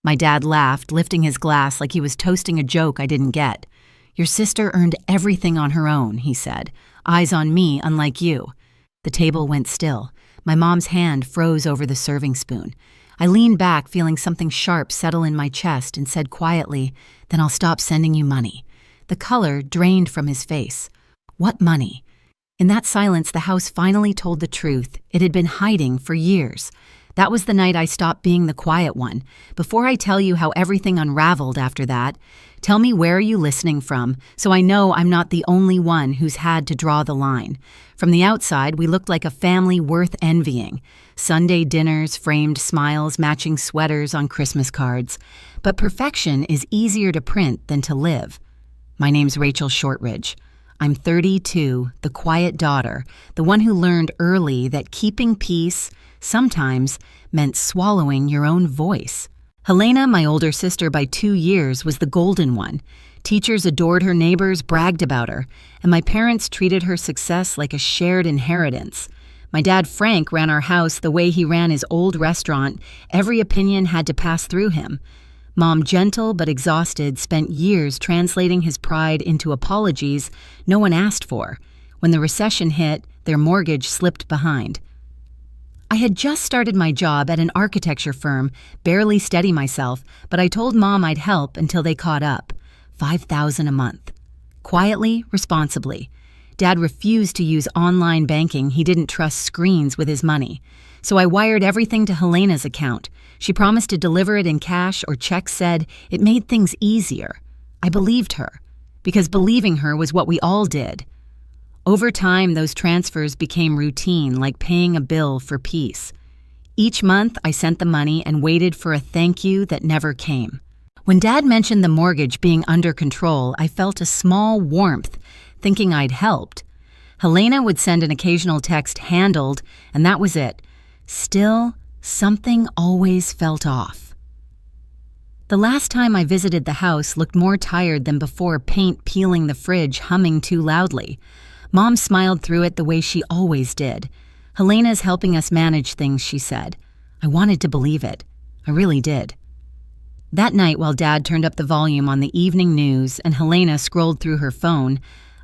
My dad laughed, lifting his glass like he was toasting a joke I didn't get. Your sister earned everything on her own, he said. Eyes on me, unlike you. The table went still. My mom's hand froze over the serving spoon. I leaned back, feeling something sharp settle in my chest, and said quietly, "Then I'll stop sending you money." The color drained from his face. What money? In that silence, the house finally told the truth. It had been hiding for years. That was the night I stopped being the quiet one. Before I tell you how everything unraveled after that, tell me, where are you listening from, so I know I'm not the only one who's had to draw the line. From the outside, we looked like a family worth envying. Sunday dinners, framed smiles, matching sweaters on Christmas cards. But perfection is easier to print than to live. My name's Rachel Shortridge. I'm 32, the quiet daughter, the one who learned early that keeping peace sometimes meant swallowing your own voice. Helena, my older sister by 2 years, was the golden one. Teachers adored her, neighbors bragged about her, and my parents treated her success like a shared inheritance. My dad, Frank, ran our house the way he ran his old restaurant. Every opinion had to pass through him. Mom, gentle but exhausted, spent years translating his pride into apologies no one asked for. When the recession hit, their mortgage slipped behind. I had just started my job at an architecture firm, barely steady myself, but I told Mom I'd help until they caught up. $5,000 a month. Quietly, responsibly. Dad refused to use online banking. He didn't trust screens with his money. So I wired everything to Helena's account. She promised to deliver it in cash, or checks said. It made things easier. I believed her, because believing her was what we all did. Over time, those transfers became routine, like paying a bill for peace. Each month, I sent the money and waited for a thank you that never came. When Dad mentioned the mortgage being under control, I felt a small warmth, thinking I'd helped. Helena would send an occasional text, "handled," and that was it. Still, something always felt off. The last time I visited the house looked more tired than before, paint peeling the fridge, humming too loudly. Mom smiled through it the way she always did. "Helena's helping us manage things," she said. I wanted to believe it. I really did. That night, while Dad turned up the volume on the evening news and Helena scrolled through her phone,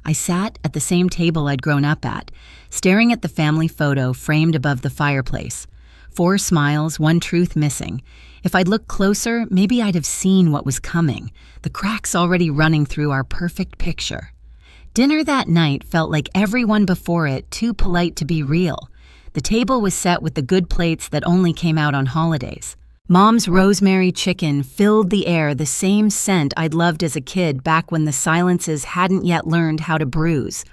I sat at the same table I'd grown up at, staring at the family photo framed above the fireplace. 4 smiles, 1 truth missing. If I'd looked closer, maybe I'd have seen what was coming, the cracks already running through our perfect picture. Dinner that night felt like everyone before it, too polite to be real. The table was set with the good plates that only came out on holidays. Mom's rosemary chicken filled the air, the same scent I'd loved as a kid back when the silences hadn't yet learned how to bruise.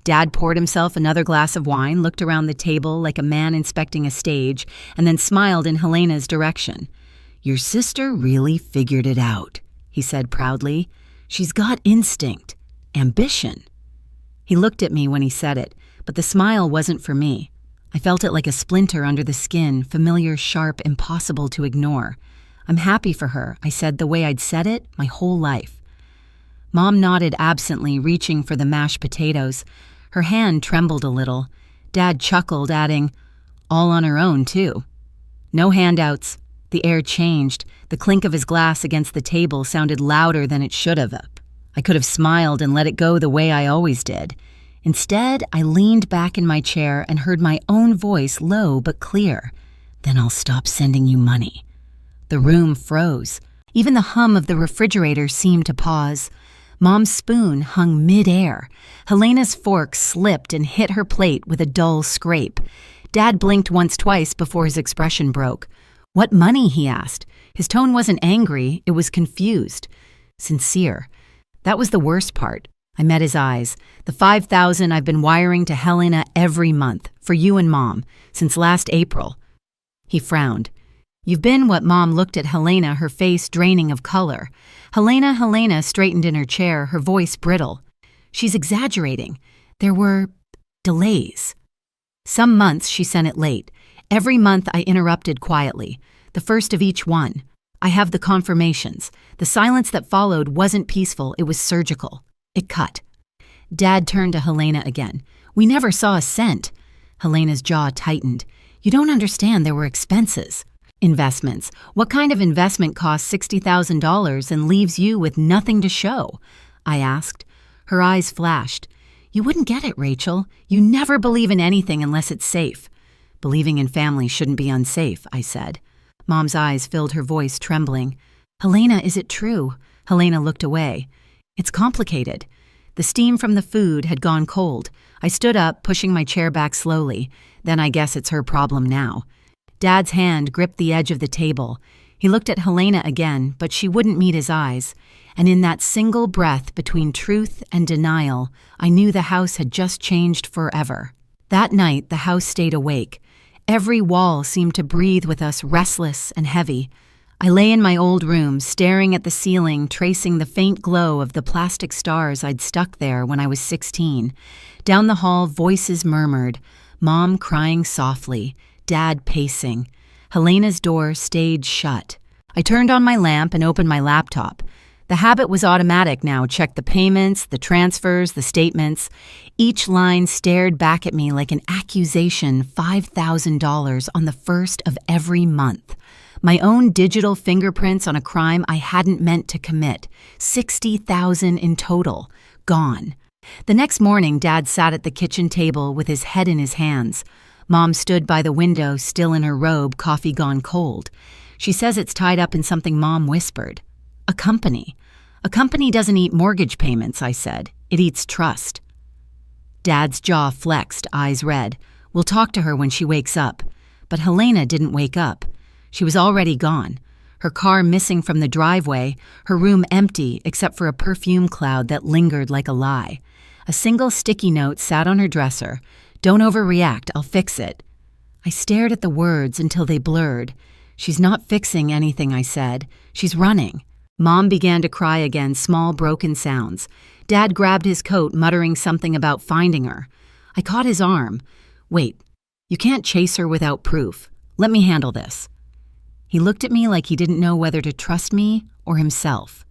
Dad poured himself another glass of wine, looked around the table like a man inspecting a stage, and then smiled in Helena's direction. "Your sister really figured it out," he said proudly. "She's got instinct, ambition." He looked at me when he said it, but the smile wasn't for me. I felt it like a splinter under the skin, familiar, sharp, impossible to ignore. "I'm happy for her," I said the way I'd said it my whole life. Mom nodded absently, reaching for the mashed potatoes. Her hand trembled a little. Dad chuckled, adding, "All on her own, too." No handouts. The air changed. The clink of his glass against the table sounded louder than it should have. I could have smiled and let it go the way I always did. Instead, I leaned back in my chair and heard my own voice, low but clear. "Then I'll stop sending you money." The room froze. Even the hum of the refrigerator seemed to pause. Mom's spoon hung mid-air. Helena's fork slipped and hit her plate with a dull scrape. Dad blinked once-twice before his expression broke. "What money?" he asked. His tone wasn't angry, it was confused. Sincere. That was the worst part. I met his eyes. "The $5,000 I've been wiring to Helena every month, for you and Mom, since last April." He frowned. "You've been what?" Mom looked at Helena, her face draining of color. Helena straightened in her chair, her voice brittle. "She's exaggerating. There were delays." Some months she sent it late. Every month I interrupted quietly. The first of each one. I have the confirmations. The silence that followed wasn't peaceful, it was surgical. It cut. Dad turned to Helena again. "We never saw a cent." Helena's jaw tightened. "You don't understand, there were expenses." Investments. What kind of investment costs $60,000 and leaves you with nothing to show? I asked. Her eyes flashed. You wouldn't get it, Rachel. You never believe in anything unless it's safe. Believing in family shouldn't be unsafe, I said. Mom's eyes filled her voice, trembling. Helena, is it true? Helena looked away. It's complicated. The steam from the food had gone cold. I stood up, pushing my chair back slowly. Then I guess it's her problem now. Dad's hand gripped the edge of the table. He looked at Helena again, but she wouldn't meet his eyes. And in that single breath between truth and denial, I knew the house had just changed forever. That night, the house stayed awake. Every wall seemed to breathe with us, restless and heavy. I lay in my old room, staring at the ceiling, tracing the faint glow of the plastic stars I'd stuck there when I was 16. Down the hall, voices murmured, Mom crying softly, Dad pacing. Helena's door stayed shut. I turned on my lamp and opened my laptop. The habit was automatic now. Check the payments, the transfers, the statements. Each line stared back at me like an accusation, $5,000 on the first of every month. My own digital fingerprints on a crime I hadn't meant to commit. $60,000 in total. Gone. The next morning, Dad sat at the kitchen table with his head in his hands. Mom stood by the window, still in her robe, coffee gone cold. She says it's tied up in something Mom whispered. A company. A company doesn't eat mortgage payments, I said. It eats trust. Dad's jaw flexed, eyes red. We'll talk to her when she wakes up. But Helena didn't wake up. She was already gone. Her car missing from the driveway, her room empty except for a perfume cloud that lingered like a lie. A single sticky note sat on her dresser. Don't overreact, I'll fix it. I stared at the words until they blurred. She's not fixing anything, I said. She's running. Mom began to cry again, small broken sounds. Dad grabbed his coat, muttering something about finding her. I caught his arm. Wait, you can't chase her without proof. Let me handle this. He looked at me like he didn't know whether to trust me or himself.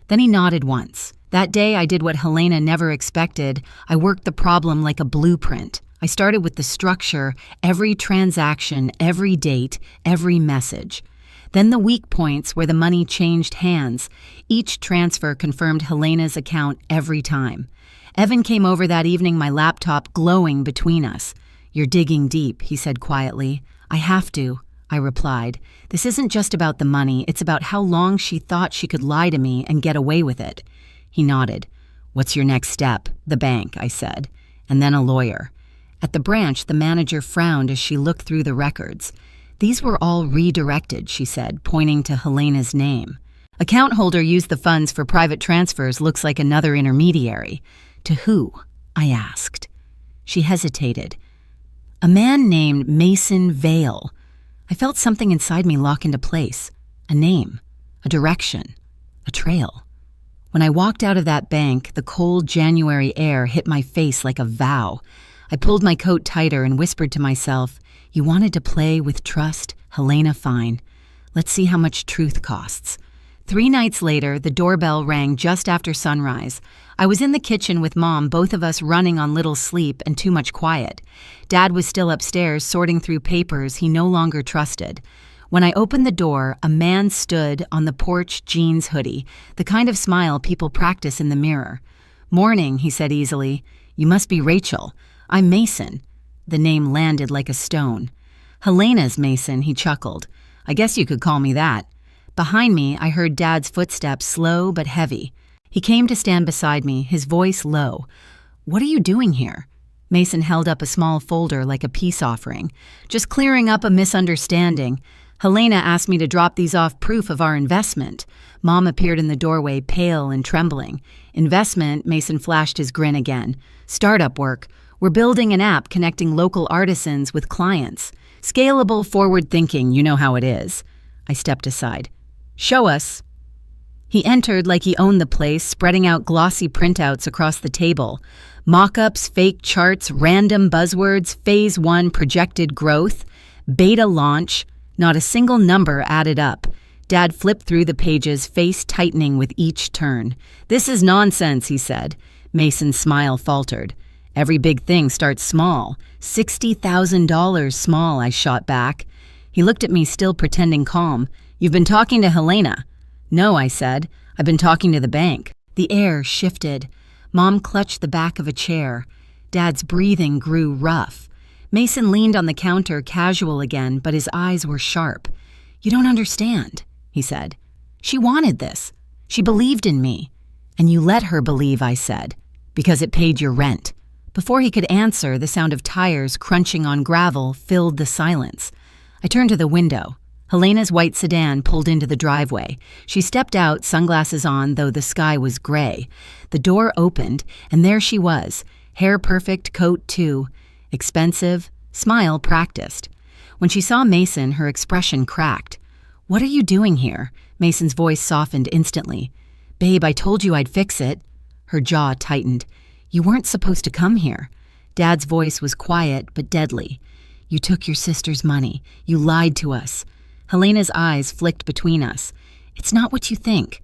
Then he nodded once. That day I did what Helena never expected. I worked the problem like a blueprint. I started with the structure, every transaction, every date, every message. Then the weak points where the money changed hands. Each transfer confirmed Helena's account every time. Evan came over that evening, my laptop glowing between us. You're digging deep, he said quietly. I have to, I replied. This isn't just about the money, it's about how long she thought she could lie to me and get away with it. He nodded. What's your next step? The bank, I said. And then a lawyer. At the branch, the manager frowned as she looked through the records. These were all redirected, she said, pointing to Helena's name. Account holder used the funds for private transfers, looks like another intermediary. To who? I asked. She hesitated. A man named Mason Vale. I felt something inside me lock into place. A name. A direction. A trail. When I walked out of that bank, the cold January air hit my face like a vow. I pulled my coat tighter and whispered to myself, you wanted to play with trust, Helena, fine. Let's see how much truth costs. 3 nights later, the doorbell rang just after sunrise. I was in the kitchen with Mom, both of us running on little sleep and too much quiet. Dad was still upstairs sorting through papers he no longer trusted. When I opened the door, a man stood on the porch, jeans hoodie, the kind of smile people practice in the mirror. Morning, he said easily. You must be Rachel. I'm Mason. The name landed like a stone. Helena's Mason, he chuckled. I guess you could call me that. Behind me, I heard Dad's footsteps, slow but heavy. He came to stand beside me, his voice low. What are you doing here? Mason held up a small folder like a peace offering. Just clearing up a misunderstanding. Helena asked me to drop these off, proof of our investment. Mom appeared in the doorway, pale and trembling. Investment, Mason flashed his grin again. Startup work. We're building an app connecting local artisans with clients. Scalable, forward thinking, you know how it is. I stepped aside. Show us. He entered like he owned the place, spreading out glossy printouts across the table. Mock-ups, fake charts, random buzzwords, phase 1 projected growth, beta launch. Not a single number added up. Dad flipped through the pages, face tightening with each turn. This is nonsense, he said. Mason's smile faltered. Every big thing starts small. $60,000 small, I shot back. He looked at me, still pretending calm. "You've been talking to Helena." "No," I said. "I've been talking to the bank." The air shifted. Mom clutched the back of a chair. Dad's breathing grew rough. Mason leaned on the counter, casual again, but his eyes were sharp. "You don't understand," he said. "She wanted this. She believed in me." "And you let her believe," I said, "because it paid your rent." Before he could answer, the sound of tires crunching on gravel filled the silence. I turned to the window. Helena's white sedan pulled into the driveway. She stepped out, sunglasses on, though the sky was gray. The door opened, and there she was, hair perfect, coat too. Expensive, smile practiced. When she saw Mason, her expression cracked. "What are you doing here?" Mason's voice softened instantly. "Babe, I told you I'd fix it." Her jaw tightened. "You weren't supposed to come here." Dad's voice was quiet but deadly. "You took your sister's money. You lied to us." Helena's eyes flicked between us. "It's not what you think."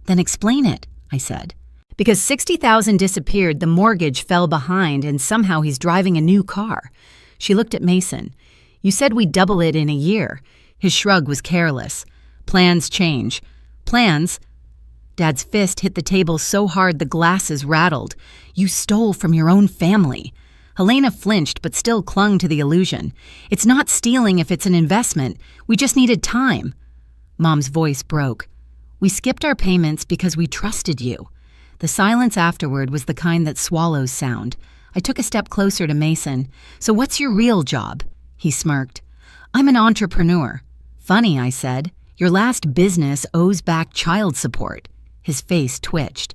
"Then explain it," I said. "Because 60,000 disappeared, the mortgage fell behind, and somehow he's driving a new car." She looked at Mason. "You said we'd double it in a year." His shrug was careless. "Plans change." "Plans?" Dad's fist hit the table so hard the glasses rattled. "You stole from your own family." Helena flinched but still clung to the illusion. "It's not stealing if it's an investment. We just needed time." Mom's voice broke. "We skipped our payments because we trusted you." The silence afterward was the kind that swallows sound. I took a step closer to Mason. "So what's your real job?" He smirked. "I'm an entrepreneur." "Funny," I said. "Your last business owes back child support." His face twitched.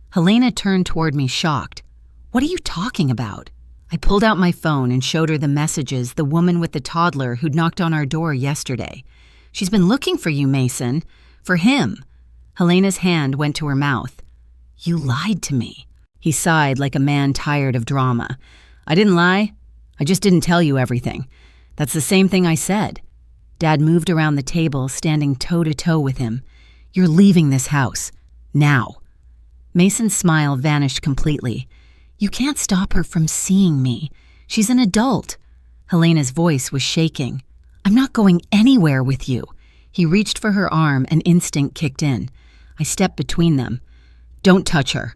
Helena turned toward me, shocked. "What are you talking about?" I pulled out my phone and showed her the messages the woman with the toddler who'd knocked on our door yesterday. "She's been looking for you, Mason." "For him." Helena's hand went to her mouth. "You lied to me." He sighed like a man tired of drama. "I didn't lie. I just didn't tell you everything. That's the same thing I said." Dad moved around the table, standing toe-to-toe with him. "You're leaving this house. Now." Mason's smile vanished completely. "You can't stop her from seeing me. She's an adult." Helena's voice was shaking. "I'm not going anywhere with you." He reached for her arm, and instinct kicked in. I stepped between them. "Don't touch her."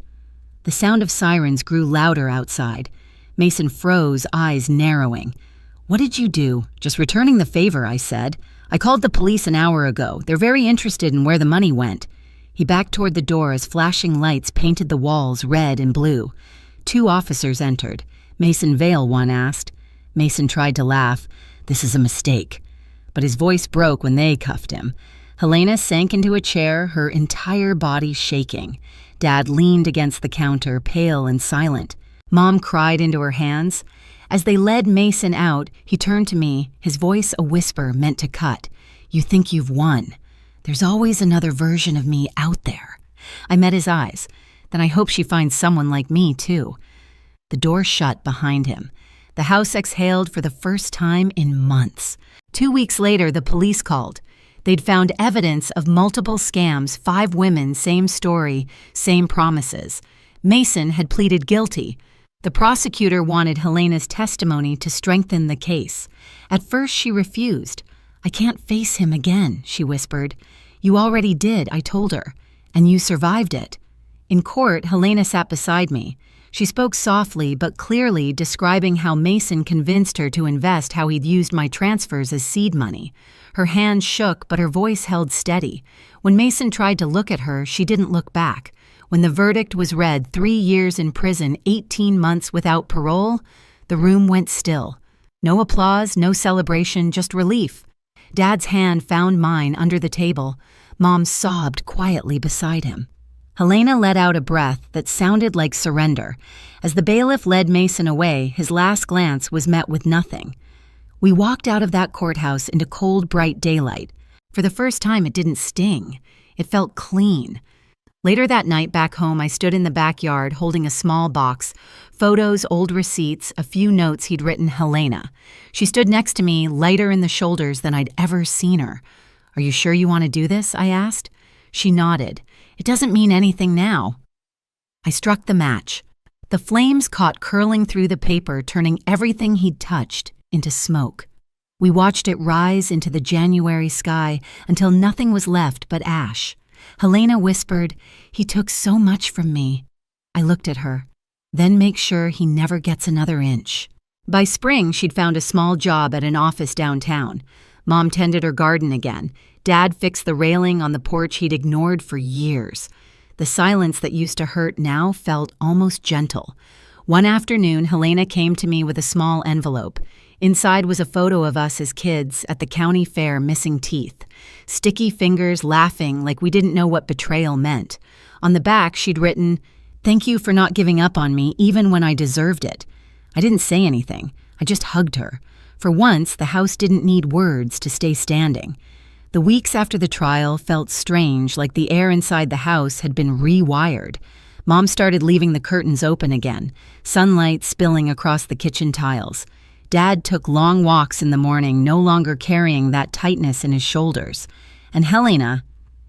The sound of sirens grew louder outside. Mason froze, eyes narrowing. "What did you do?" "Just returning the favor," I said. "I called the police an hour ago. They're very interested in where the money went." He backed toward the door as flashing lights painted the walls red and blue. 2 officers entered. "Mason Vale," one asked. Mason tried to laugh. "This is a mistake." But his voice broke when they cuffed him. Helena sank into a chair, her entire body shaking. Dad leaned against the counter, pale and silent. Mom cried into her hands. As they led Mason out, he turned to me, his voice a whisper meant to cut. "You think you've won. There's always another version of me out there." I met his eyes. "Then I hope she finds someone like me, too." The door shut behind him. The house exhaled for the first time in months. 2 weeks later, the police called. They'd found evidence of multiple scams, 5 women, same story, same promises. Mason had pleaded guilty. The prosecutor wanted Helena's testimony to strengthen the case. At first, she refused. "I can't face him again," she whispered. "You already did," I told her, "and you survived it." In court, Helena sat beside me. She spoke softly but clearly, describing how Mason convinced her to invest how he'd used my transfers as seed money. Her hands shook, but her voice held steady. When Mason tried to look at her, she didn't look back. When the verdict was read, 3 years in prison, 18 months without parole, the room went still. No applause, no celebration, just relief. Dad's hand found mine under the table. Mom sobbed quietly beside him. Helena let out a breath that sounded like surrender. As the bailiff led Mason away, his last glance was met with nothing. We walked out of that courthouse into cold, bright daylight. For the first time, it didn't sting. It felt clean. Later that night back home, I stood in the backyard holding a small box, photos, old receipts, a few notes he'd written Helena. She stood next to me, lighter in the shoulders than I'd ever seen her. "Are you sure you want to do this?" I asked. She nodded. "It doesn't mean anything now." I struck the match. The flames caught curling through the paper, turning everything he'd touched into smoke. We watched it rise into the January sky until nothing was left but ash. Helena whispered, "He took so much from me." I looked at her. "Then make sure he never gets another inch." By spring, she'd found a small job at an office downtown. Mom tended her garden again. Dad fixed the railing on the porch he'd ignored for years. The silence that used to hurt now felt almost gentle. One afternoon, Helena came to me with a small envelope. Inside was a photo of us as kids at the county fair missing teeth. Sticky fingers laughing like we didn't know what betrayal meant. On the back, she'd written, "Thank you for not giving up on me even when I deserved it." I didn't say anything. I just hugged her. For once, the house didn't need words to stay standing. The weeks after the trial felt strange, like the air inside the house had been rewired. Mom started leaving the curtains open again, sunlight spilling across the kitchen tiles. Dad took long walks in the morning, no longer carrying that tightness in his shoulders. And Helena,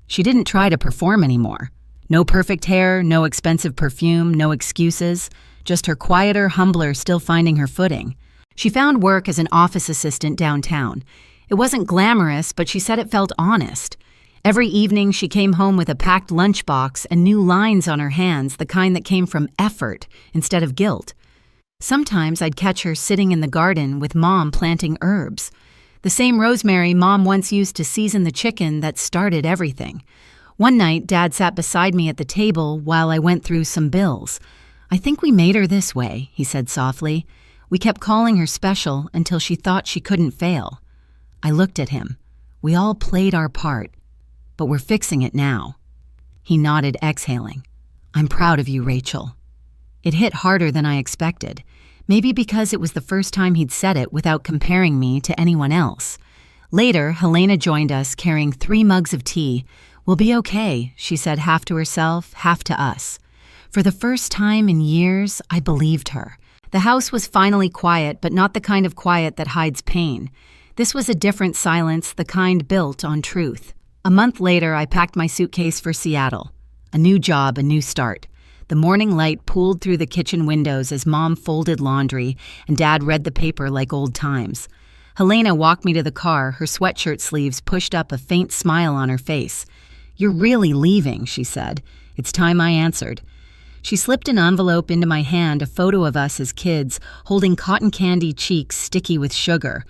she didn't try to perform anymore. No perfect hair, no expensive perfume, no excuses. Just her quieter, humbler, still finding her footing. She found work as an office assistant downtown. It wasn't glamorous, but she said it felt honest. Every evening she came home with a packed lunchbox and new lines on her hands, the kind that came from effort instead of guilt. Sometimes I'd catch her sitting in the garden with Mom planting herbs. The same rosemary Mom once used to season the chicken that started everything. One night, Dad sat beside me at the table while I went through some bills. "I think we made her this way," he said softly. "We kept calling her special until she thought she couldn't fail." I looked at him. "We all played our part, but we're fixing it now." He nodded, exhaling. "I'm proud of you, Rachel." It hit harder than I expected, maybe because it was the first time he'd said it without comparing me to anyone else. Later, Helena joined us carrying 3 mugs of tea. "We'll be okay," she said, half to herself, half to us. For the first time in years, I believed her. The house was finally quiet, but not the kind of quiet that hides pain. This was a different silence, the kind built on truth. A month later, I packed my suitcase for Seattle. A new job, a new start. The morning light pooled through the kitchen windows as Mom folded laundry and Dad read the paper like old times. Helena walked me to the car, her sweatshirt sleeves pushed up, a faint smile on her face. "You're really leaving," she said. "It's time I answered." She slipped an envelope into my hand, a photo of us as kids, holding cotton candy cheeks sticky with sugar.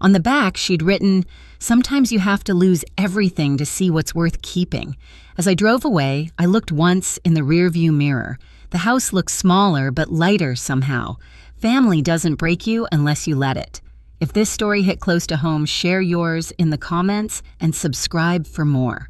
On the back, she'd written, "Sometimes you have to lose everything to see what's worth keeping." As I drove away, I looked once in the rearview mirror. The house looked smaller but lighter somehow. Family doesn't break you unless you let it. If this story hit close to home, share yours in the comments and subscribe for more.